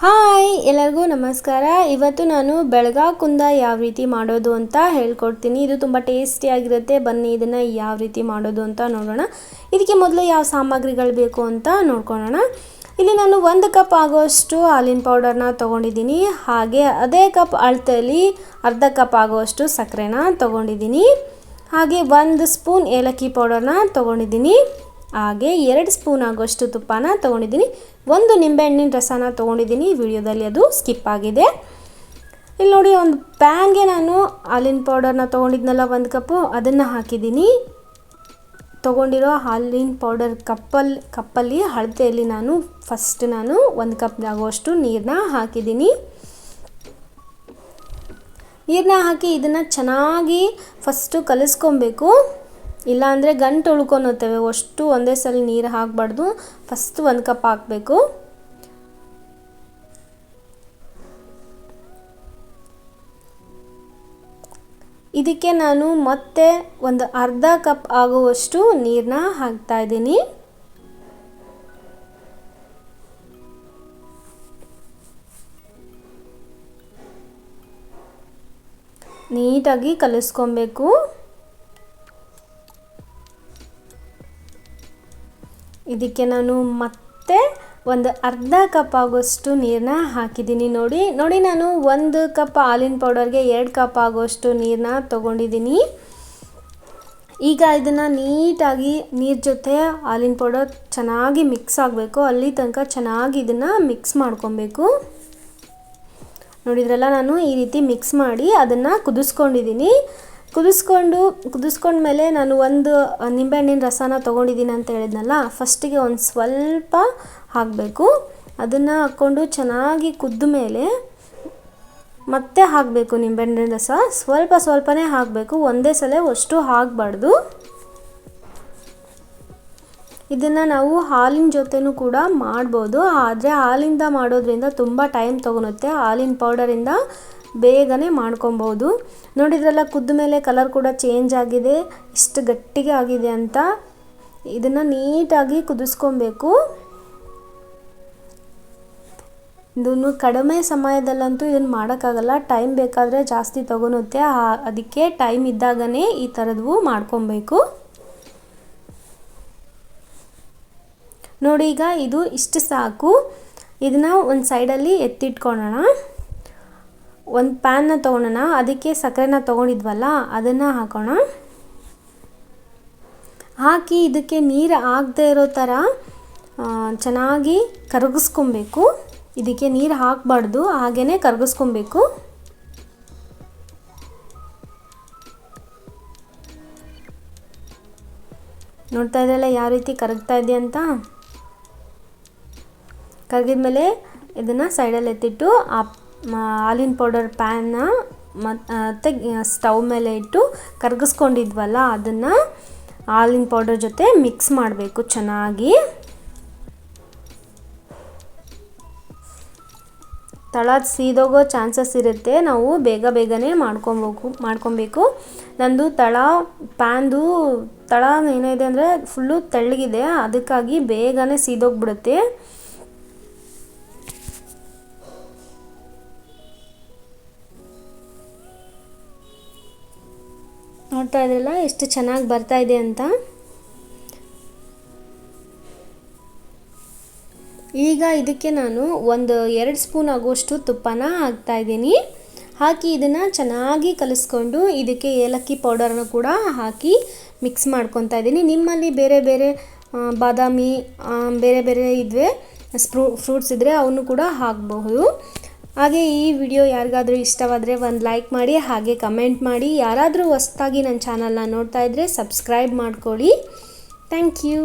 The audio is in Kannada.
ಹಾಯ್ ಎಲ್ಲರಿಗೂ ನಮಸ್ಕಾರ. ಇವತ್ತು ನಾನು ಬೆಳಗಾವಿ ಕುಂದ ಯಾವ ರೀತಿ ಮಾಡೋದು ಅಂತ ಹೇಳ್ಕೊಡ್ತೀನಿ. ಇದು ತುಂಬ ಟೇಸ್ಟಿಯಾಗಿರುತ್ತೆ. ಬನ್ನಿ ಇದನ್ನು ಯಾವ ರೀತಿ ಮಾಡೋದು ಅಂತ ನೋಡೋಣ. ಇದಕ್ಕೆ ಮೊದಲು ಯಾವ ಸಾಮಗ್ರಿಗಳು ಬೇಕು ಅಂತ ನೋಡ್ಕೊಳ್ಳೋಣ. ಇಲ್ಲಿ ನಾನು 1 ಕಪ್ ಆಗುವಷ್ಟು ಹಾಲಿನ ಪೌಡರ್ನ ತೊಗೊಂಡಿದ್ದೀನಿ. ಹಾಗೆ ಅದೇ ಕಪ್ ಅಳತೆಯಲ್ಲಿ ಅರ್ಧ ಕಪ್ ಆಗುವಷ್ಟು ಸಕ್ಕರೆನ ತೊಗೊಂಡಿದ್ದೀನಿ. ಹಾಗೆ 1 ಸ್ಪೂನ್ ಏಲಕ್ಕಿ ಪೌಡರ್ನ ತೊಗೊಂಡಿದ್ದೀನಿ. ಹಾಗೆ 2 ಸ್ಪೂನ್ ಆಗುವಷ್ಟು ತುಪ್ಪನ ತೊಗೊಂಡಿದ್ದೀನಿ. 1 ನಿಂಬೆಹಣ್ಣಿನ ರಸನ ತೊಗೊಂಡಿದ್ದೀನಿ. ವಿಡಿಯೋದಲ್ಲಿ ಅದು ಸ್ಕಿಪ್ ಆಗಿದೆ. ಇಲ್ಲಿ ನೋಡಿ, ಒಂದು ಪ್ಯಾನ್ಗೆ ನಾನು ಹಾಲಿನ ಪೌಡರ್ನ ತೊಗೊಂಡಿದ್ನಲ್ಲ 1 ಕಪ್ಪು, ಅದನ್ನು ಹಾಕಿದ್ದೀನಿ. ತೊಗೊಂಡಿರೋ ಹಾಲಿನ ಪೌಡರ್ ಕಪ್ಪಲ್ಲಿ ಅಳತೆಯಲ್ಲಿ ನಾನು 1 ಕಪ್ ಆಗುವಷ್ಟು ನೀರನ್ನ ಹಾಕಿದ್ದೀನಿ. ನೀರನ್ನ ಹಾಕಿ ಇದನ್ನು ಚೆನ್ನಾಗಿ ಫಸ್ಟು ಕಲಿಸ್ಕೊಬೇಕು. ಇಲ್ಲಾಂದರೆ ಗಂಟು ಉಳ್ಕೊಳುತ್ತವೆ. ಅಷ್ಟು ಒಂದೇ ಸಲ ನೀರು ಹಾಕಬಾರ್ದು. ಫಸ್ಟ್ 1 ಕಪ್ ಹಾಕಬೇಕು. ಇದಕ್ಕೆ ನಾನು ಮತ್ತೆ ಒಂದು ಅರ್ಧ ಕಪ್ ಆಗುವಷ್ಟು ನೀರನ್ನ ಹಾಕ್ತಾ ಇದ್ದೀನಿ. ನೀಟಾಗಿ ಕಲಿಸ್ಕೊಬೇಕು. ಇದಕ್ಕೆ ನಾನು ಮತ್ತೆ ಒಂದು ಅರ್ಧ ಕಪ್ ಆಗೋಷ್ಟು ನೀರನ್ನ ಹಾಕಿದ್ದೀನಿ. ನೋಡಿ ನಾನು 1 ಕಪ್ ಹಾಲಿನ ಪೌಡರ್ಗೆ 2 ಕಪ್ ಆಗೋಷ್ಟು ನೀರನ್ನ ತೊಗೊಂಡಿದ್ದೀನಿ. ಈಗ ಇದನ್ನು ನೀಟಾಗಿ ನೀರು ಜೊತೆ ಹಾಲಿನ ಪೌಡರ್ ಚೆನ್ನಾಗಿ ಮಿಕ್ಸ್ ಆಗಬೇಕು. ಅಲ್ಲಿ ತನಕ ಚೆನ್ನಾಗಿ ಇದನ್ನು ಮಿಕ್ಸ್ ಮಾಡ್ಕೊಬೇಕು. ನೋಡಿದ್ರಲ್ಲ, ನಾನು ಈ ರೀತಿ ಮಿಕ್ಸ್ ಮಾಡಿ ಅದನ್ನು ಕುದಿಸ್ಕೊಂಡಿದ್ದೀನಿ. ಕುದಿಸ್ಕೊಂಡ್ಮೇಲೆ ನಾನು 1 ನಿಂಬೆಹಣ್ಣಿನ ರಸನ ತೊಗೊಂಡಿದ್ದೀನಿ ಅಂತ ಹೇಳಿದ್ನಲ್ಲ, ಫಸ್ಟಿಗೆ ಒಂದು ಸ್ವಲ್ಪ ಹಾಕಬೇಕು. ಅದನ್ನು ಹಾಕ್ಕೊಂಡು ಚೆನ್ನಾಗಿ ಕುದ್ದ ಮೇಲೆ ಮತ್ತೆ ಹಾಕಬೇಕು. ನಿಂಬೆಹಣ್ಣಿನ ರಸ ಸ್ವಲ್ಪನೇ ಹಾಕಬೇಕು. ಒಂದೇ ಸಲ ಅಷ್ಟು ಹಾಕಬಾರ್ದು. ಇದನ್ನು ನಾವು ಹಾಲಿನ ಜೊತೆನೂ ಕೂಡ ಮಾಡ್ಬೋದು. ಆದರೆ ಹಾಲಿಂದ ಮಾಡೋದ್ರಿಂದ ತುಂಬ ಟೈಮ್ ತೊಗೊಳುತ್ತೆ. ಹಾಲಿನ ಪೌಡರಿಂದ ಬೇಗನೆ ಮಾಡ್ಕೊಬೋದು. ನೋಡಿದ್ರಲ್ಲ, ಕುದ್ದ ಮೇಲೆ ಕಲರ್ ಕೂಡ ಚೇಂಜ್ ಆಗಿದೆ, ಎಷ್ಟು ಗಟ್ಟಿಗೆ ಆಗಿದೆ ಅಂತ. ಇದನ್ನು ನೀಟಾಗಿ ಕುದಿಸ್ಕೊಬೇಕು. ಇದನ್ನು ಕಡಿಮೆ ಸಮಯದಲ್ಲಂತೂ ಇದನ್ನು ಮಾಡೋಕ್ಕಾಗಲ್ಲ. ಟೈಮ್ ಬೇಕಾದರೆ ಜಾಸ್ತಿ ತೊಗೊಳುತ್ತೆ. ಅದಕ್ಕೆ ಟೈಮ್ ಇದ್ದಾಗನೇ ಈ ಥರದವು ಮಾಡ್ಕೊಬೇಕು. ನೋಡಿ, ಈಗ ಇದು ಇಷ್ಟು ಸಾಕು. ಇದನ್ನು ಒಂದು ಸೈಡಲ್ಲಿ ಎತ್ತಿಟ್ಕೊಳ್ಳೋಣ. ಒಂದು ಪ್ಯಾನ್ನ ತೊಗೊಳೋಣ. ಅದಕ್ಕೆ ಸಕ್ಕರೆನ ತೊಗೊಂಡಿದ್ವಲ್ಲ, ಅದನ್ನು ಹಾಕೋಣ. ಹಾಕಿ ಇದಕ್ಕೆ ನೀರು ಆಗದೆ ಇರೋ ಥರ ಚೆನ್ನಾಗಿ ಕರಗಿಸ್ಕೊಬೇಕು. ಇದಕ್ಕೆ ನೀರು ಹಾಕಬಾರ್ದು, ಹಾಗೇ ಕರಗಿಸ್ಕೊಬೇಕು. ನೋಡ್ತಾ ಇದ್ರಲ್ಲ ಯಾವ ರೀತಿ ಕರಗ್ತಾ ಇದೆ ಅಂತ. ಕರಗಿದ್ಮೇಲೆ ಇದನ್ನು ಸೈಡಲ್ಲಿ ಎತ್ತಿಟ್ಟು ಹಾಲಿನ ಪೌಡರ್ ಪ್ಯಾನ್ನ ಮತ್ತು ಸ್ಟವ್ ಮೇಲೆ ಇಟ್ಟು ಕರಗಿಸ್ಕೊಂಡಿದ್ವಲ್ಲ, ಅದನ್ನು ಹಾಲಿನ ಪೌಡರ್ ಜೊತೆ ಮಿಕ್ಸ್ ಮಾಡಬೇಕು ಚೆನ್ನಾಗಿ. ತಳ ಸೀದೋಗೋ ಚಾನ್ಸಸ್ ಇರುತ್ತೆ. ನಾವು ಬೇಗನೆ ಮಾಡ್ಕೊಬೇಕು. ನಂದು ಪ್ಯಾನ್ದು ತಳ ಏನಿದೆ ಅಂದರೆ ಫುಲ್ಲು ತೆಳ್ಳಗಿದೆ. ಅದಕ್ಕಾಗಿ ಬೇಗನೆ ಸೀದೋಗ್ಬಿಡುತ್ತೆ. ನೋಡ್ತಾ ಇದ್ರಲ್ಲ ಎಷ್ಟು ಚೆನ್ನಾಗಿ ಬರ್ತಾ ಇದೆ ಅಂತ. ಈಗ ಇದಕ್ಕೆ ನಾನು 2 ಸ್ಪೂನ್ ಆಗುವಷ್ಟು ತುಪ್ಪನ ಹಾಕ್ತಾ ಇದ್ದೀನಿ. ಹಾಕಿ ಇದನ್ನು ಚೆನ್ನಾಗಿ ಕಲಿಸ್ಕೊಂಡು ಇದಕ್ಕೆ ಏಲಕ್ಕಿ ಪೌಡರ್ನ ಕೂಡ ಹಾಕಿ ಮಿಕ್ಸ್ ಮಾಡ್ಕೊತಾ ಇದ್ದೀನಿ. ನಿಮ್ಮಲ್ಲಿ ಬೇರೆ ಬಾದಾಮಿ ಬೇರೆ ಇದ್ವೆ ಫ್ರೂಟ್ಸ್ ಇದ್ದರೆ ಅವನ್ನು ಕೂಡ ಹಾಕಬಹುದು. ಹಾಗೆ ಈ ವಿಡಿಯೋ ಯಾರಿಗಾದರೂ ಇಷ್ಟವಾದರೆ ಒಂದು ಲೈಕ್ ಮಾಡಿ, ಹಾಗೆ ಕಮೆಂಟ್ ಮಾಡಿ. ಯಾರಾದರೂ ಹೊಸದಾಗಿ ನನ್ನ ಚಾನಲ್ನ ನೋಡ್ತಾ ಇದ್ದರೆ ಸಬ್ಸ್ಕ್ರೈಬ್ ಮಾಡ್ಕೊಳ್ಳಿ. Thank you.